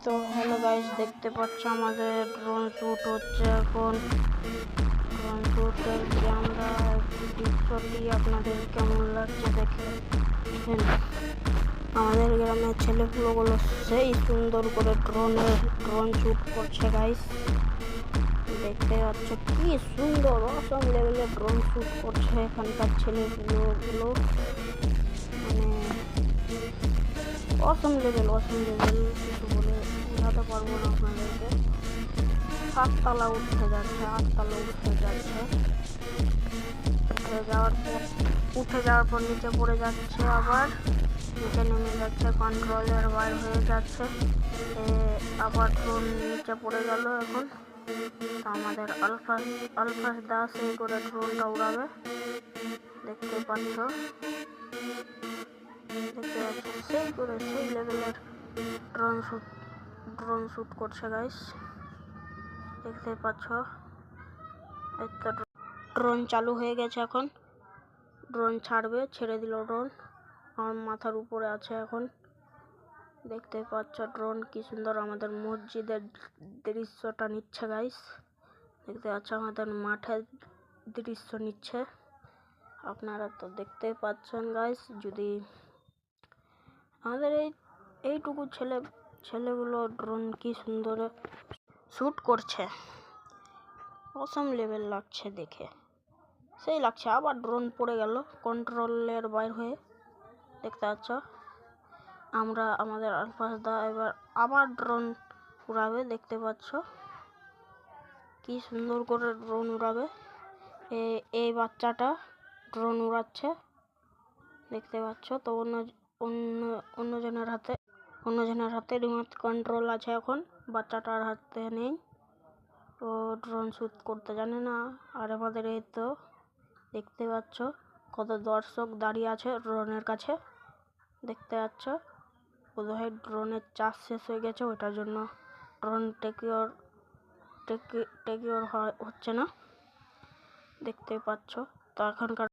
তো hello guys, দেখতে পাচ্ছ আমাদের ড্রোন শ্যুট হচ্ছে এখন। ড্রোন শ্যুটের ক্যামেরা দৃশ্যটি আপনাদের কেমন লাগছে দেখে। আমাদের গ্রামের ছেলেগুলো সেই সুন্দর করে ড্রোন শ্যুট করছে গাইস। দেখতে পাচ্ছ কি সুন্দর অসম লেভেলের ড্রোন শ্যুট করছে এখানকার ছেলেগুলো, মানে অসম লেভেল কিছু বলে বোঝাতে পারবো না আপনাদেরকে। 7 তলা উঠে যাচ্ছে, 8 তলা উঠে যাচ্ছে, উঠে যাওয়ার পর নিচে পড়ে যাচ্ছে, আবার নিচে নেমে যাচ্ছে, কন্ট্রোলের বাইরে হয়ে যাচ্ছে, আবার ড্রোন নিচে পড়ে গেল। এখন তো আমাদের আলফাস দাস এই করে ড্রোনটা উড়াবে। দেখতে পাচ্ছ সেই করে সেই লেভেলের ড্রোন শ্যুট করছে গাইস। দেখতে পাচ্ছ একটা ড্রোন চালু হয়ে গেছে। এখন ড্রোন ছাড়বে, ছেড়ে দিল ড্রোন, আমার মাথার উপরে আছে এখন। দেখতে পাচ্ছ ড্রোন কি সুন্দর আমাদের মসজিদের দৃশ্যটা নিচ্ছে গাইস। দেখতে পাচ্ছ আমাদের মাঠের দৃশ্য নিচ্ছে, আপনারা তো দেখতে পাচ্ছেন গাইস। যদি আমাদের এইটুকু ছেলেগুলো ড্রোন কি সুন্দর শ্যুট করছে, অসম লেভেল লাগছে দেখে, সেই লাগছে। আবার ড্রোন পড়ে গেল কন্ট্রোলের বাইরে হয়ে। দেখতে পাচ্ছ আমাদের আলফাস দা এবার আবার ড্রোন উড়াবে। দেখতে পাচ্ছ কি সুন্দর করে ড্রোন উড়াবে। এই বাচ্চাটা ড্রোন উড়াচ্ছে, দেখতে পাচ্ছ। তো অন্যজনের হাতে রিমোট কন্ট্রোল আছে, এখন বাচ্চাটার হাতে নেই। তো ড্রোন শ্যুট করতে জানে না। আর আমাদের এই তো দেখতে পাচ্ছ কত দর্শক দাঁড়িয়ে আছে ড্রোনের কাছে। দেখতে পাচ্ছ বোধহয় ড্রোনের চার্জ শেষ হয়ে গেছে, ওইটার জন্য ড্রোন টেকিওর হচ্ছে না। দেখতে পাচ্ছ তো এখনকার